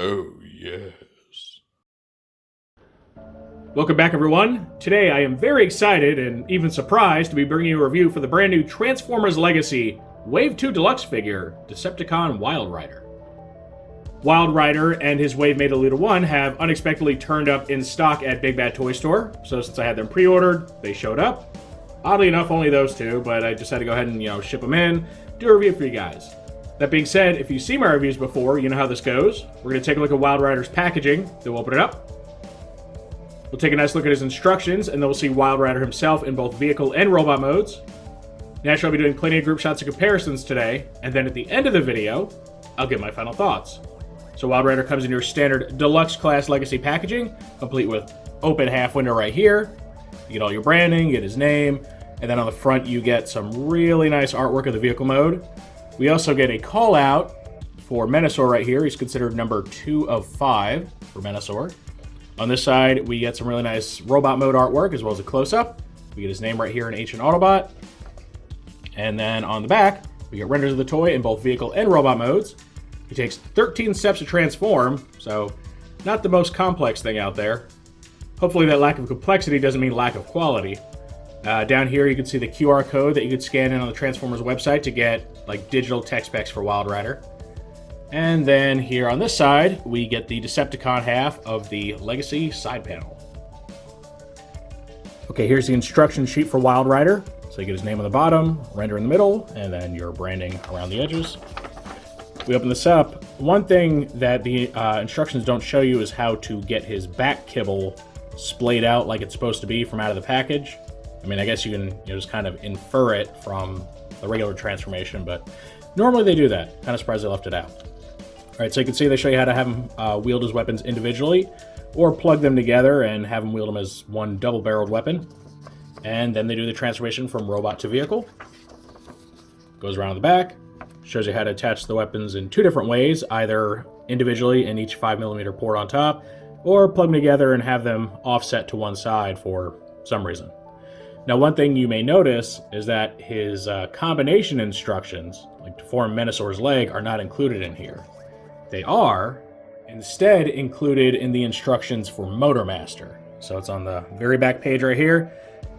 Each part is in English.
Oh, yes. Welcome back, everyone. Today I am very excited and even surprised to be bringing you a review for the brand new Transformers Legacy Wave 2 Deluxe figure, Decepticon Wild Rider. Wild Rider and his Wave-mate Elita 1 have unexpectedly turned up in stock at Big Bad Toy Store, so since I had them pre-ordered, they showed up. Oddly enough, only those two, but I just had to go ahead and, ship them in, do a review for you guys. That being said, if you've seen my reviews before, you know how this goes. We're going to take a look at Wild Rider's packaging, then we'll open it up. We'll take a nice look at his instructions, and then we'll see Wild Rider himself in both vehicle and robot modes. Naturally, I'll be doing plenty of group shots and comparisons today, and then at the end of the video, I'll give my final thoughts. So Wild Rider comes in your standard Deluxe class Legacy packaging, complete with open half window right here. You get all your branding, you get his name, and then on the front you get some really nice artwork of the vehicle mode. We also get a call out for Menasor right here. He's considered number 2 of 5 for Menasor. On this side, we get some really nice robot mode artwork as well as a close-up. We get his name right here in Ancient Autobot. And then on the back, we get renders of the toy in both vehicle and robot modes. He takes 13 steps to transform, so not the most complex thing out there. Hopefully that lack of complexity doesn't mean lack of quality. Down here you can see the QR code that you could scan in on the Transformers website to get like digital tech specs for Wild Rider. And then here on this side, we get the Decepticon half of the Legacy side panel. Okay, here's the instruction sheet for Wild Rider. So you get his name on the bottom, render in the middle, and then your branding around the edges. We open this up. One thing that the instructions don't show you is how to get his back kibble splayed out like it's supposed to be from out of the package. I mean, I guess you can just kind of infer it from the regular transformation, but normally they do that. Kind of surprised they left it out. All right, so you can see they show you how to have him wield his weapons individually or plug them together and have him wield them as one double-barreled weapon. And then they do the transformation from robot to vehicle. Goes around the back, shows you how to attach the weapons in 2 different ways, either individually in each 5mm port on top, or plug them together and have them offset to one side for some reason. Now, one thing you may notice is that his combination instructions, like to form Menasor's leg, are not included in here. They are instead included in the instructions for Motor Master. So it's on the very back page right here,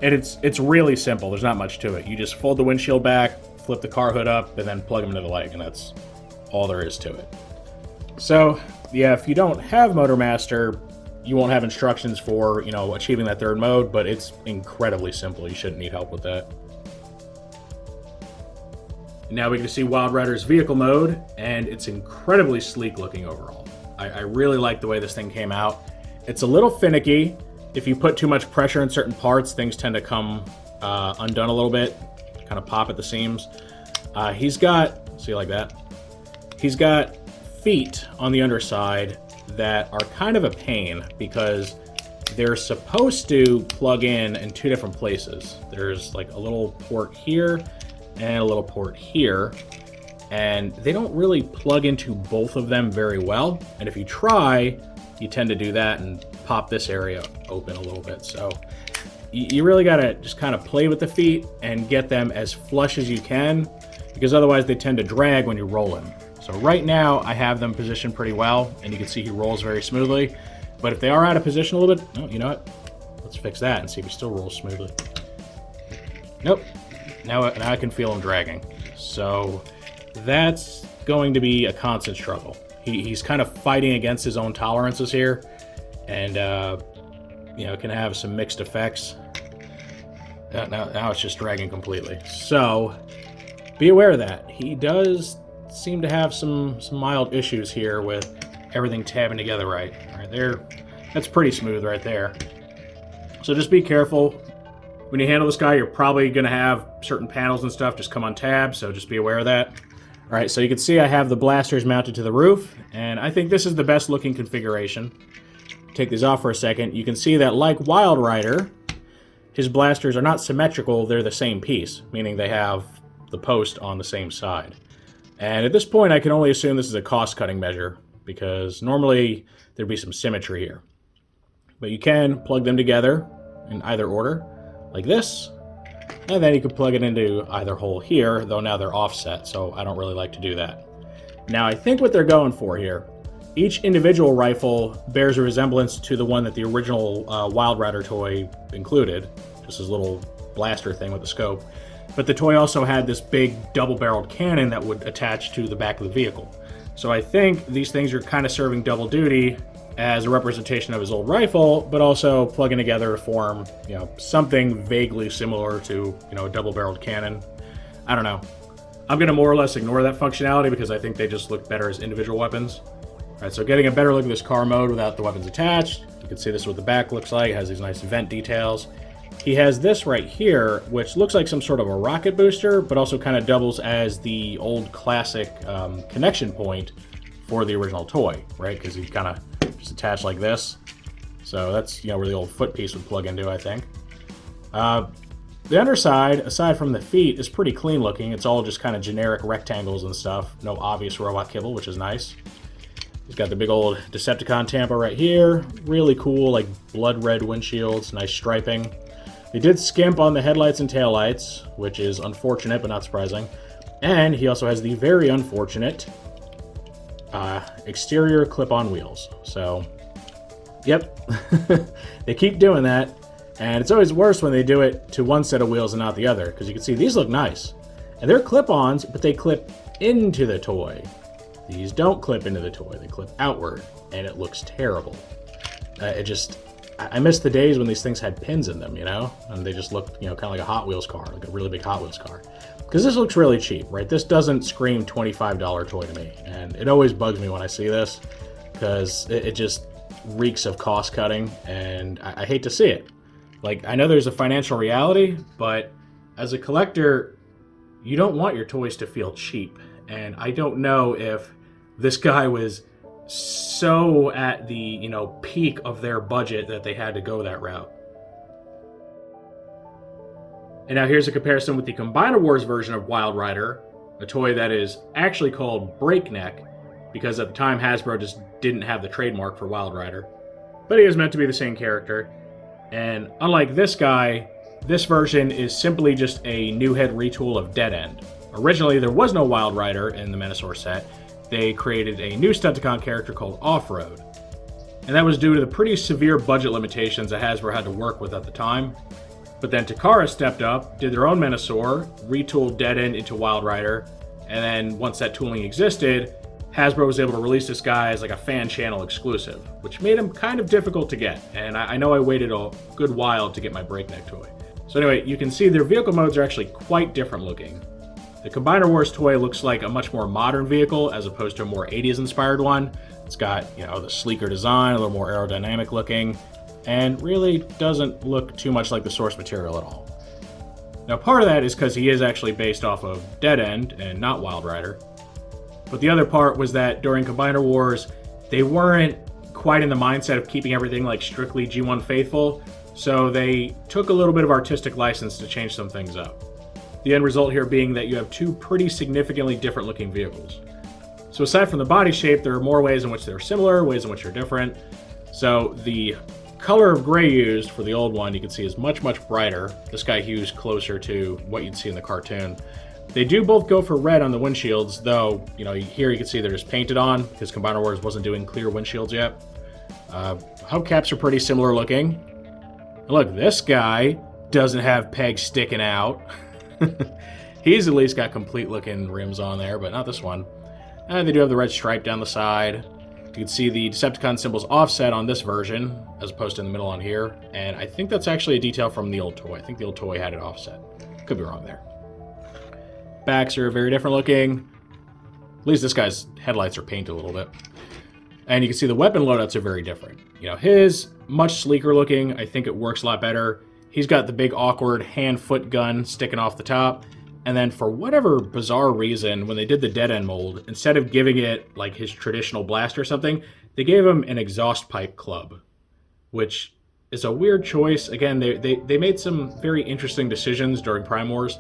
and it's really simple. There's not much to it. You just fold the windshield back, flip the car hood up, and then plug them into the leg, and that's all there is to it. So, yeah, if you don't have Motor Master, you won't have instructions for, achieving that 3rd mode, but it's incredibly simple. You shouldn't need help with that. And now we can see Wild Rider's vehicle mode, and it's incredibly sleek looking overall. I really like the way this thing came out. It's a little finicky. If you put too much pressure in certain parts, things tend to come undone a little bit, kind of pop at the seams. He's got, see like that? He's got feet on the underside that are kind of a pain because they're supposed to plug in 2 different places. There's like a little port here and a little port here, and they don't really plug into both of them very well. And if you try, you tend to do that and pop this area open a little bit. So you really gotta just kind of play with the feet and get them as flush as you can, because otherwise they tend to drag when you roll him. So right now I have them positioned pretty well, and you can see he rolls very smoothly. But if they are out of position a little bit, oh, you know what? Let's fix that and see if he still rolls smoothly. Nope. Now I can feel him dragging. So that's going to be a constant struggle. He's kind of fighting against his own tolerances here, and can have some mixed effects. Now it's just dragging completely. So be aware of that. He does seem to have some mild issues here with everything tabbing together right there. That's pretty smooth right there. So just be careful. When you handle this guy, you're probably going to have certain panels and stuff just come on tab, so just be aware of that. All right, so you can see I have the blasters mounted to the roof, and I think this is the best looking configuration. Take these off for a second. You can see that, like Wild Rider, his blasters are not symmetrical, they're the same piece, meaning they have the post on the same side. And at this point, I can only assume this is a cost-cutting measure, because normally there'd be some symmetry here. But you can plug them together in either order, like this, and then you can plug it into either hole here, though now they're offset, so I don't really like to do that. Now, I think what they're going for here Each individual rifle bears a resemblance to the one that the original Wild Rider toy included, just this little blaster thing with a scope. But the toy also had this big double-barreled cannon that would attach to the back of the vehicle. So I think these things are kind of serving double duty as a representation of his old rifle, but also plugging together to form, something vaguely similar to, a double-barreled cannon. I don't know. I'm going to more or less ignore that functionality because I think they just look better as individual weapons. All right, so getting a better look at this car mode without the weapons attached. You can see this is what the back looks like. It has these nice vent details. He has this right here, which looks like some sort of a rocket booster, but also kind of doubles as the old classic connection point for the original toy, right? Because he's kind of just attached like this. So that's, where the old foot piece would plug into, I think. The underside, aside from the feet, is pretty clean looking. It's all just kind of generic rectangles and stuff. No obvious robot kibble, which is nice. He's got the big old Decepticon Tampa right here. Really cool, like blood red windshields, nice striping. They did skimp on the headlights and taillights, which is unfortunate but not surprising. And he also has the very unfortunate exterior clip-on wheels. So, yep, they keep doing that. And it's always worse when they do it to one set of wheels and not the other, because you can see these look nice. And they're clip-ons, but they clip into the toy. These don't clip into the toy, they clip outward, and it looks terrible. I miss the days when these things had pins in them, and they just looked, kind of like a Hot Wheels car, like a really big Hot Wheels car. Because this looks really cheap, right? This doesn't scream $25 toy to me, and it always bugs me when I see this, because it just reeks of cost cutting, and I hate to see it. Like, I know there's a financial reality, but as a collector, you don't want your toys to feel cheap, and I don't know if this guy was so at the, peak of their budget that they had to go that route. And now here's a comparison with the Combiner Wars version of Wild Rider, a toy that is actually called Breakneck, because at the time Hasbro just didn't have the trademark for Wild Rider. But he is meant to be the same character. And unlike this guy, this version is simply just a new head retool of Dead End. Originally, there was no Wild Rider in the Menasor set. They created a new Stunticon character called Off-Road. And that was due to the pretty severe budget limitations that Hasbro had to work with at the time. But then Takara stepped up, did their own Menasor, retooled Dead End into Wild Rider, and then once that tooling existed, Hasbro was able to release this guy as like a fan channel exclusive, which made him kind of difficult to get. And I know I waited a good while to get my Breakneck toy. So anyway, you can see their vehicle modes are actually quite different looking. The Combiner Wars toy looks like a much more modern vehicle as opposed to a more 80s inspired one. It's got, the sleeker design, a little more aerodynamic looking, and really doesn't look too much like the source material at all. Now part of that is because he is actually based off of Dead End and not Wild Rider. But the other part was that during Combiner Wars, they weren't quite in the mindset of keeping everything like strictly G1 faithful, so they took a little bit of artistic license to change some things up. The end result here being that you have two pretty significantly different looking vehicles. So aside from the body shape, there are more ways in which they're similar, ways in which they're different. So the color of gray used for the old one, you can see is much, much brighter. This guy hues closer to what you'd see in the cartoon. They do both go for red on the windshields, though, here you can see they're just painted on because Combiner Wars wasn't doing clear windshields yet. Hubcaps are pretty similar looking. And look, this guy doesn't have pegs sticking out. He's at least got complete looking rims on there, but not this one. They do have the red stripe down the side. You can see the Decepticon symbols offset on this version, as opposed to in the middle on here. And I think that's actually a detail from the old toy. I think the old toy had it offset. Could be wrong there. Backs are very different looking. At least this guy's headlights are painted a little bit. And you can see the weapon loadouts are very different. His much sleeker looking. I think it works a lot better. He's got the big awkward hand-foot gun sticking off the top. And then for whatever bizarre reason, when they did the Dead End mold, instead of giving it like his traditional blast or something, they gave him an exhaust pipe club, which is a weird choice. Again, they made some very interesting decisions during Prime Wars.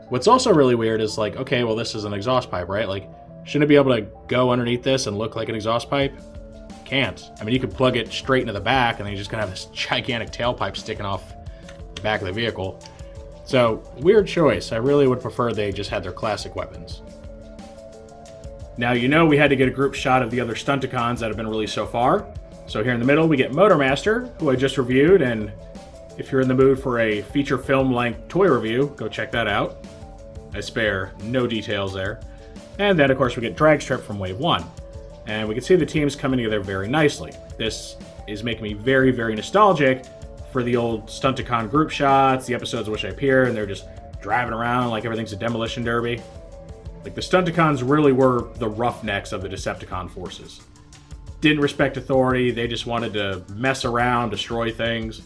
What's also really weird is like, okay, well, this is an exhaust pipe, right? Like, shouldn't it be able to go underneath this and look like an exhaust pipe? Can't. I mean, you could plug it straight into the back and then you're just gonna have this gigantic tailpipe sticking off the back of the vehicle. So, weird choice. I really would prefer they just had their classic weapons. Now, you know we had to get a group shot of the other Stunticons that have been released so far. So here in the middle, we get Motormaster, who I just reviewed, and if you're in the mood for a feature film-length toy review, go check that out. I spare no details there. And then, of course, we get Dragstrip from Wave 1. And we can see the teams coming together very nicely. This is making me very, very nostalgic for the old Stunticon group shots, the episodes in which I appear, and they're just driving around like everything's a demolition derby. Like, the Stunticons really were the roughnecks of the Decepticon forces. Didn't respect authority, they just wanted to mess around, destroy things,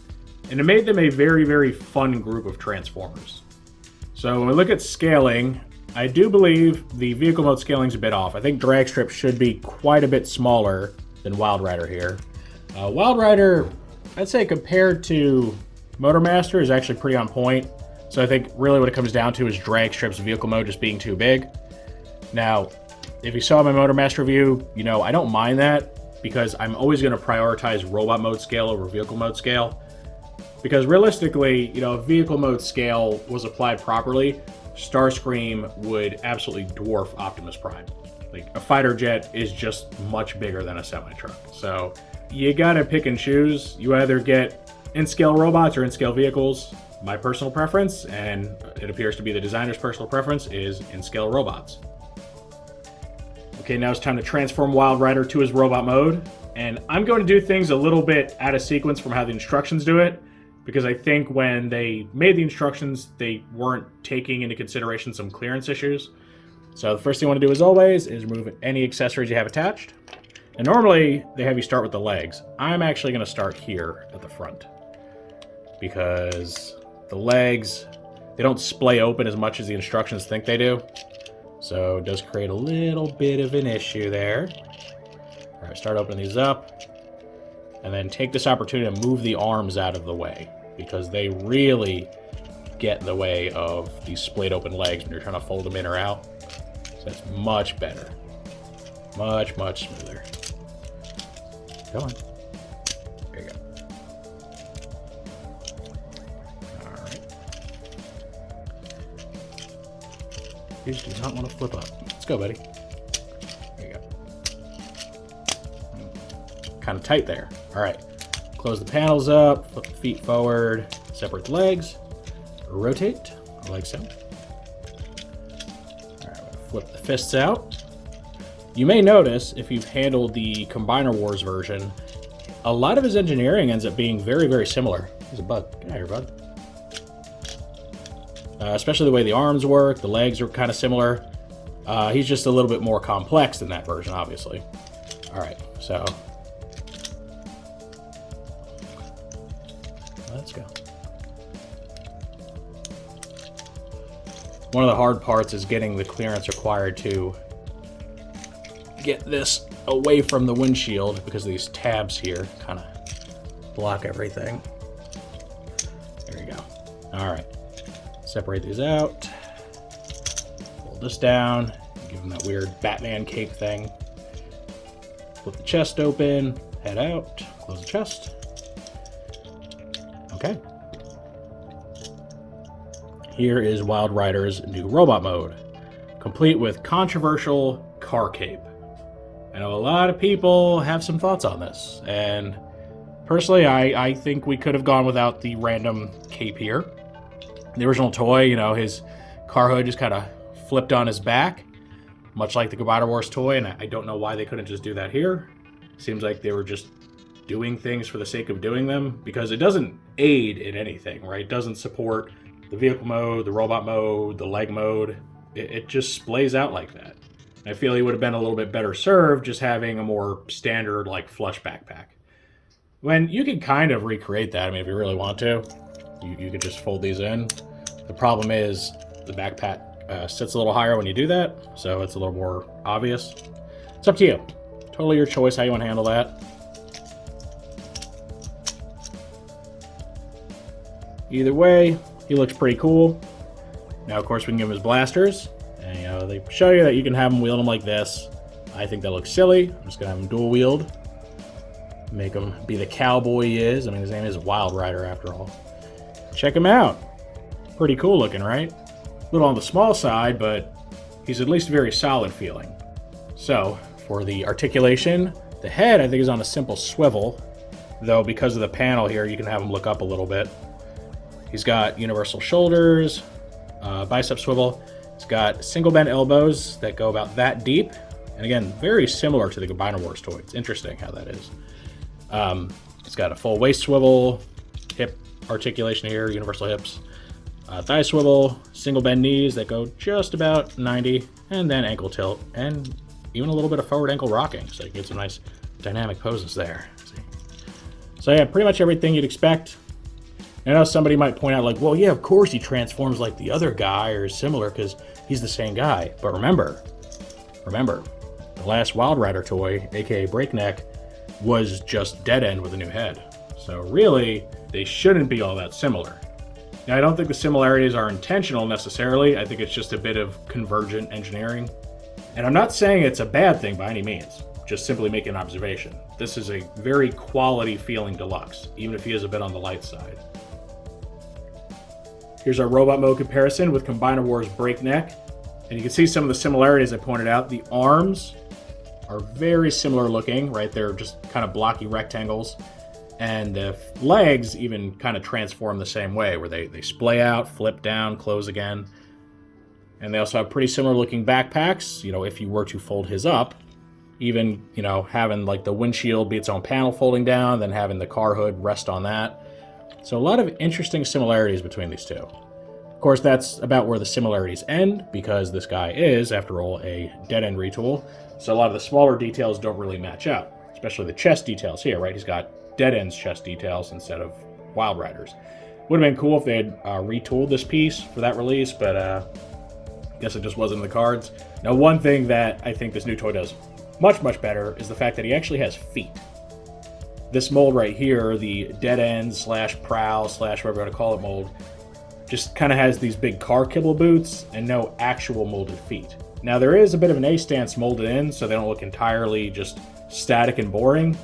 and it made them a very, very fun group of Transformers. So when we look at scaling, I do believe the vehicle mode scaling is a bit off. I think Dragstrip should be quite a bit smaller than Wild Rider here. Wild Rider, I'd say compared to Motormaster, is actually pretty on point. So I think really what it comes down to is Dragstrip's vehicle mode just being too big. Now, if you saw my Motormaster review, you know I don't mind that because I'm always going to prioritize robot mode scale over vehicle mode scale. Because realistically, you know, if vehicle mode scale was applied properly, Starscream would absolutely dwarf Optimus Prime. Like, a fighter jet is just much bigger than a semi-truck. So you gotta pick and choose. You either get in-scale robots or in-scale vehicles. My personal preference, and it appears to be the designer's personal preference, is in-scale robots. Okay, now it's time to transform Wild Rider to his robot mode. And I'm going to do things a little bit out of sequence from how the instructions do it, because I think when they made the instructions, they weren't taking into consideration some clearance issues. So the first thing you want to do, as always, is remove any accessories you have attached. And normally, they have you start with the legs. I'm actually going to start here at the front, because the legs, they don't splay open as much as the instructions think they do. So it does create a little bit of an issue there. All right, start opening these up. And then take this opportunity to move the arms out of the way, because they really get in the way of these splayed open legs when you're trying to fold them in or out. So that's much better. Much, much smoother. Come on. There you go. Alright. These do not want to flip up. Let's go, buddy. There you go. Kind of tight there. Alright. Close the panels up, flip the feet forward, separate the legs, rotate, like so. Alright, flip the fists out. You may notice, if you've handled the Combiner Wars version, a lot of his engineering ends up being very, very similar. There's a bug. Get out here, bud. Especially the way the arms work, the legs are kind of similar. He's just a little bit more complex than that version, obviously. Alright, so let's go. One of the hard parts is getting the clearance required to get this away from the windshield, because these tabs here kind of block everything. There you go. All right. Separate these out. Pull this down. Give them that weird Batman cape thing. Flip the chest open. Head out. Close the chest. Okay. Here is Wild Rider's new robot mode, complete with controversial car cape. I know a lot of people have some thoughts on this, and personally, I think we could have gone without the random cape here. The original toy, you know, his car hood just kind of flipped on his back, much like the Combiner Wars toy, and I don't know why they couldn't just do that here. Seems like they were just doing things for the sake of doing them, because it doesn't aid in anything, right? It doesn't support the vehicle mode, the robot mode, the leg mode. It just splays out like that. I feel he would have been a little bit better served just having a more standard, like, flush backpack. When you can kind of recreate that, I mean, if you really want to, you could just fold these in. The problem is the backpack sits a little higher when you do that, so it's a little more obvious. It's up to you. Totally your choice how you want to handle that. Either way, he looks pretty cool. Now, of course, we can give him his blasters. And, you know, they show you that you can have him wield them like this. I think that looks silly. I'm just going to have him dual wield. Make him be the cowboy he is. I mean, his name is Wild Rider, after all. Check him out. Pretty cool looking, right? A little on the small side, but he's at least very solid feeling. So, for the articulation, the head I think is on a simple swivel, though because of the panel here, you can have him look up a little bit. He's got universal shoulders, bicep swivel. He's got single bent elbows that go about that deep. And again, very similar to the Combiner Wars toy. It's interesting how that is. It's got a full waist swivel, hip articulation here, universal hips, thigh swivel, single bend knees that go just about 90, and then ankle tilt, and even a little bit of forward ankle rocking, so you can get some nice dynamic poses there. So yeah, pretty much everything you'd expect. I know somebody might point out like, well, yeah, of course he transforms like the other guy or similar because he's the same guy. But remember, the last Wild Rider toy, aka Breakneck, was just Dead End with a new head. So really, they shouldn't be all that similar. Now, I don't think the similarities are intentional necessarily. I think it's just a bit of convergent engineering. And I'm not saying it's a bad thing by any means, just simply making an observation. This is a very quality feeling Deluxe, even if he is a bit on the light side. Here's our robot mode comparison with Combiner Wars Breakneck. And you can see some of the similarities I pointed out. The arms are very similar looking, right? They're just kind of blocky rectangles. And the legs even kind of transform the same way, where they splay out, flip down, close again. And they also have pretty similar looking backpacks, if you were to fold his up. Even, having like the windshield be its own panel folding down, then having the car hood rest on that. So a lot of interesting similarities between these two. Of course, that's about where the similarities end, because this guy is, after all, a Dead End retool. So a lot of the smaller details don't really match up, especially the chest details here, right? He's got Dead End's chest details instead of Wild Rider's. Would have been cool if they had retooled this piece for that release, but I guess it just wasn't in the cards. Now, one thing that I think this new toy does much, much better is the fact that he actually has feet. This mold right here, the Dead End / Prowl / whatever you want to call it mold, just kind of has these big car kibble boots and no actual molded feet. Now, there is a bit of an A-stance molded in, so they don't look entirely just static and boring.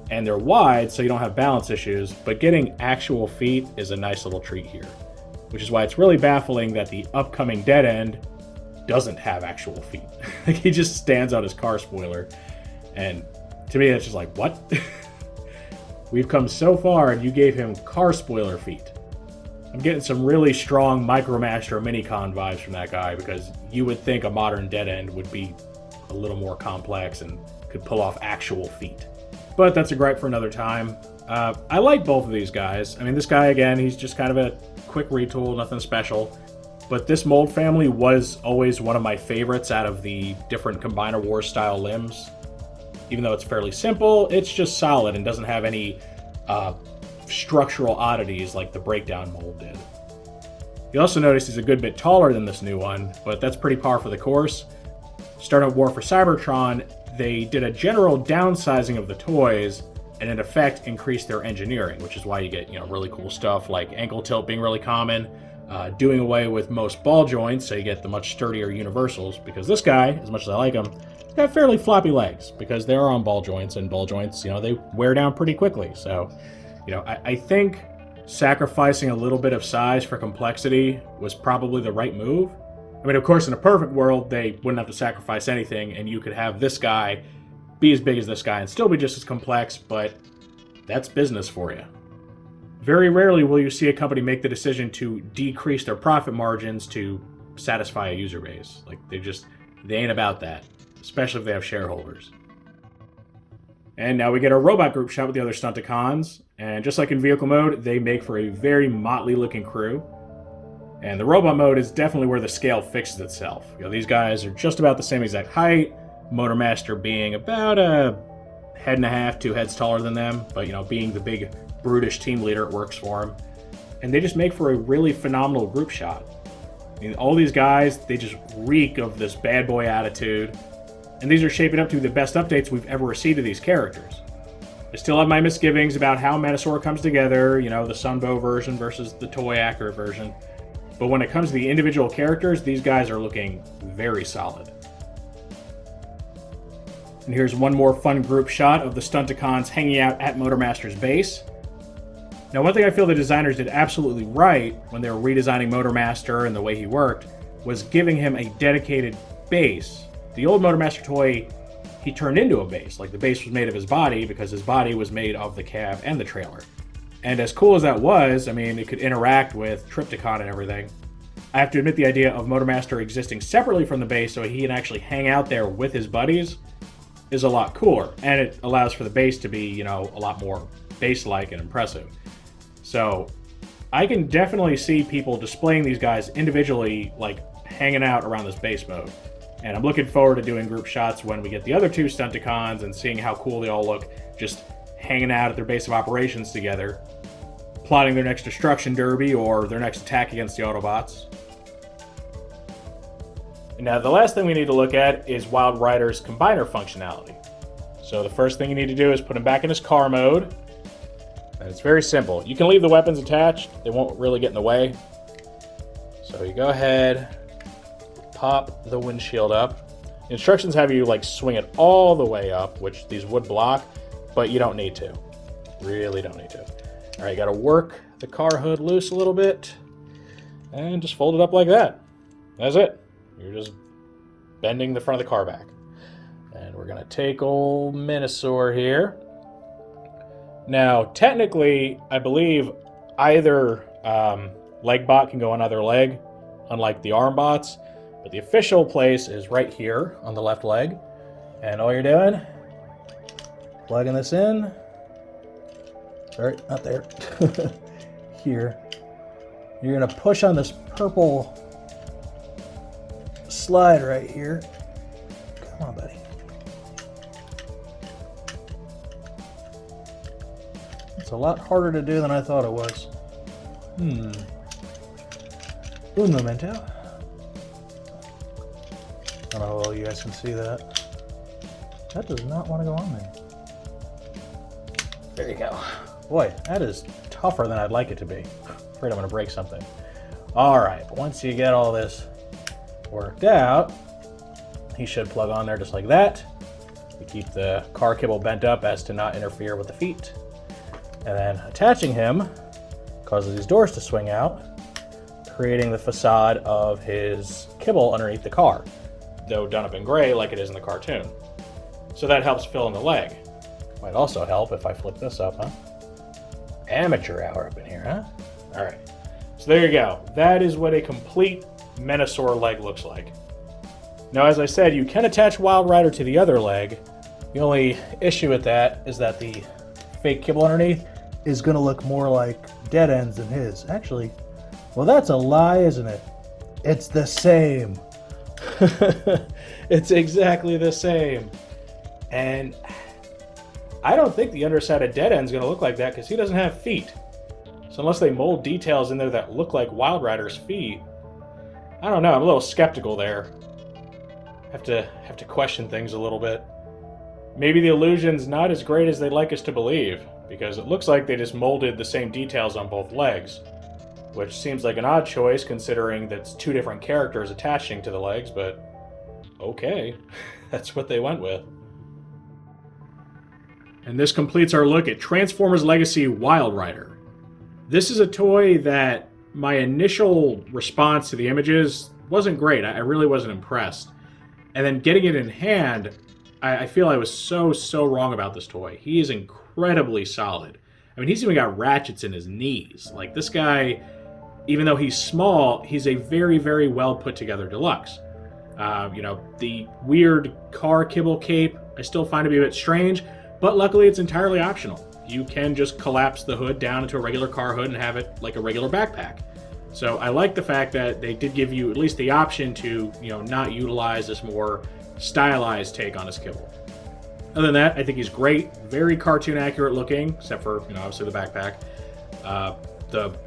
And they're wide, so you don't have balance issues, but getting actual feet is a nice little treat here. Which is why it's really baffling that the upcoming Dead End doesn't have actual feet. Like, he just stands on his car spoiler. And to me, it's just like, what? We've come so far, and you gave him car spoiler feet. I'm getting some really strong Micromaster Minicon vibes from that guy, because you would think a modern Dead End would be a little more complex and could pull off actual feet. But that's a gripe for another time. I like both of these guys. I mean, this guy, again, he's just kind of a quick retool, nothing special. But this mold family was always one of my favorites out of the different Combiner Wars style limbs. Even though it's fairly simple, it's just solid and doesn't have any structural oddities like the Breakdown mold did. You'll also notice he's a good bit taller than this new one, but that's pretty par for the course. Starting War for Seibertron, they did a general downsizing of the toys and in effect increased their engineering, which is why you get really cool stuff like ankle tilt being really common, doing away with most ball joints, so you get the much sturdier universals, because this guy, as much as I like him, got fairly floppy legs because they are on ball joints, and ball joints, they wear down pretty quickly. So, I think sacrificing a little bit of size for complexity was probably the right move. I mean, of course, in a perfect world, they wouldn't have to sacrifice anything, and you could have this guy be as big as this guy and still be just as complex, but that's business for you. Very rarely will you see a company make the decision to decrease their profit margins to satisfy a user base. Like, they ain't about that, especially if they have shareholders. And now we get our robot group shot with the other Stunticons, and just like in vehicle mode, they make for a very motley looking crew. And the robot mode is definitely where the scale fixes itself. These guys are just about the same exact height, Motormaster being about a head and a half, 2 heads taller than them, but being the big brutish team leader, it works for him. And they just make for a really phenomenal group shot. I mean, all these guys, they just reek of this bad boy attitude, and these are shaping up to the best updates we've ever received of these characters. I still have my misgivings about how Menasor comes together, the Sunbow version versus the toy accurate version. But when it comes to the individual characters, these guys are looking very solid. And here's one more fun group shot of the Stunticons hanging out at Motormaster's base. Now, one thing I feel the designers did absolutely right when they were redesigning Motormaster and the way he worked was giving him a dedicated base. The old Motormaster toy he turned into a base. Like the base was made of his body because his body was made of the cab and the trailer. And as cool as that was, I mean, it could interact with Trypticon and everything. I have to admit the idea of Motormaster existing separately from the base so he can actually hang out there with his buddies is a lot cooler. And it allows for the base to be, you know, a lot more base-like and impressive. So I can definitely see people displaying these guys individually, like hanging out around this base mode. And I'm looking forward to doing group shots when we get the other two Stunticons and seeing how cool they all look just hanging out at their base of operations together, plotting their next destruction derby or their next attack against the Autobots. And now the last thing we need to look at is Wild Rider's combiner functionality. So the first thing you need to do is put him back in his car mode. And it's very simple. You can leave the weapons attached. They won't really get in the way. So you go ahead, pop the windshield up. The instructions have you like swing it all the way up, which these would block, but you don't need to. Really don't need to. All right, you gotta work the car hood loose a little bit and just fold it up like that. That's it. You're just bending the front of the car back. And we're gonna take old Menasor here. Now, technically, I believe either leg bot can go on either leg, unlike the arm bots, but the official place is right here on the left leg. And all you're doing, plugging this in. Sorry, not there. Here. You're gonna push on this purple slide right here. Come on, buddy. It's a lot harder to do than I thought it was. Un momento. I don't know how well you guys can see that. That does not want to go on there. There you go. Boy, that is tougher than I'd like it to be. Afraid I'm going to break something. All right, once you get all this worked out, he should plug on there just like that. You keep the car kibble bent up as to not interfere with the feet. And then attaching him causes these doors to swing out, creating the facade of his kibble underneath the car, though done up in gray like it is in the cartoon. So that helps fill in the leg. Might also help if I flip this up, huh? Amateur hour up in here, huh? All right. So there you go. That is what a complete Menasor leg looks like. Now, as I said, you can attach Wild Rider to the other leg. The only issue with that is that the fake kibble underneath is going to look more like dead ends than his. Actually, well, that's a lie, isn't it? It's the same. It's exactly the same. And I don't think the underside of Dead End's going to look like that because he doesn't have feet. So unless they mold details in there that look like Wild Rider's feet, I don't know. I'm a little skeptical there. Have to question things a little bit. Maybe the illusion's not as great as they'd like us to believe, because it looks like they just molded the same details on both legs, which seems like an odd choice considering that's two different characters attaching to the legs, but okay, that's what they went with. And this completes our look at Transformers Legacy Wild Rider. This is a toy that my initial response to the images wasn't great. I really wasn't impressed. And then getting it in hand, I feel I was so wrong about this toy. He is incredibly solid. I mean, he's even got ratchets in his knees. Like, this guy, even though he's small, he's a very well put together Deluxe. You know, the weird car kibble cape, I still find to be a bit strange, but luckily it's entirely optional. You can just collapse the hood down into a regular car hood and have it like a regular backpack. So I like the fact that they did give you at least the option to, you know, not utilize this more stylized take on his kibble. Other than that, I think he's great. Very cartoon accurate looking, except for, you know, obviously the backpack.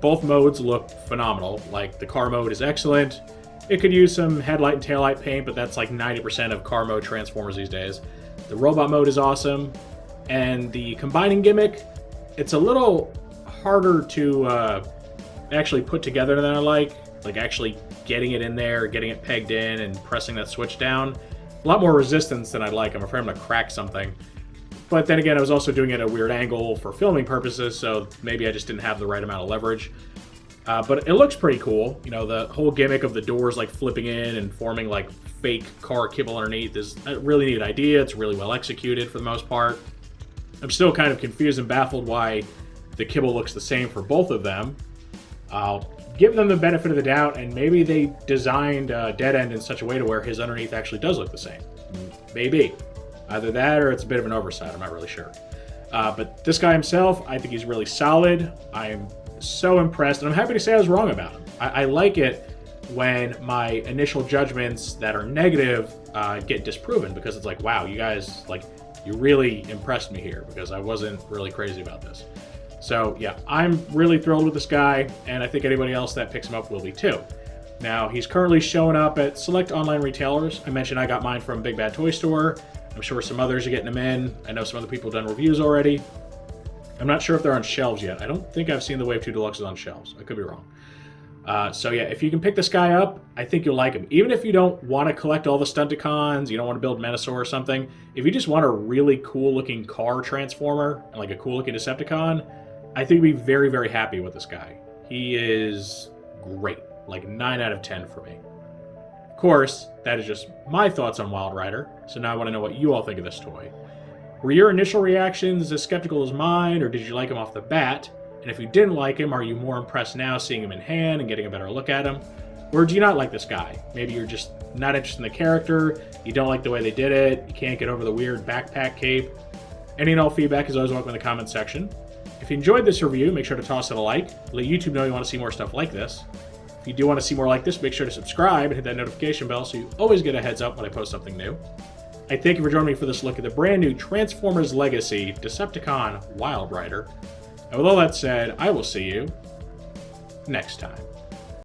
Both modes look phenomenal. Like, the car mode is excellent. It could use some headlight and taillight paint, but that's like 90% of car mode Transformers these days. The robot mode is awesome. And the combining gimmick, it's a little harder to actually put together than I like actually getting it in there, getting it pegged in, and pressing that switch down. A lot more resistance than I'd like. I'm afraid I'm going to crack something. But then again, I was also doing it at a weird angle for filming purposes, so maybe I just didn't have the right amount of leverage. But it looks pretty cool. You know, the whole gimmick of the doors like flipping in and forming like fake car kibble underneath is a really neat idea. It's really well executed for the most part. I'm still kind of confused and baffled why the kibble looks the same for both of them. I'll give them the benefit of the doubt, and maybe they designed Dead End in such a way to where his underneath actually does look the same. Maybe. Either that or it's a bit of an oversight. I'm not really sure. But this guy himself, I think he's really solid. I'm so impressed, and I'm happy to say I was wrong about him. I like it when my initial judgments that are negative get disproven, because it's like, wow, you guys, like, you really impressed me here, because I wasn't really crazy about this. So yeah, I'm really thrilled with this guy, and I think anybody else that picks him up will be too. Now, he's currently showing up at select online retailers. I mentioned I got mine from Big Bad Toy Store. I'm sure some others are getting them in. I know some other people have done reviews already. I'm not sure if they're on shelves yet. I don't think I've seen the Wave 2 Deluxes on shelves. I could be wrong. So yeah, if you can pick this guy up, I think you'll like him. Even if you don't want to collect all the Stunticons, you don't want to build Menasor or something, if you just want a really cool looking car transformer, and like a cool looking Decepticon, I think you'd be very, very happy with this guy. He is great. Like 9 out of 10 for me. Of course, that is just my thoughts on Wild Rider, so now I want to know what you all think of this toy. Were your initial reactions as skeptical as mine, or did you like him off the bat? And if you didn't like him, are you more impressed now seeing him in hand and getting a better look at him? Or do you not like this guy? Maybe you're just not interested in the character, you don't like the way they did it, you can't get over the weird backpack cape. Any and all feedback is always welcome in the comments section. If you enjoyed this review, make sure to toss it a like. Let YouTube know you want to see more stuff like this. If you do want to see more like this, make sure to subscribe and hit that notification bell so you always get a heads up when I post something new. I thank you for joining me for this look at the brand new Transformers Legacy Decepticon Wild Rider. And with all that said, I will see you next time.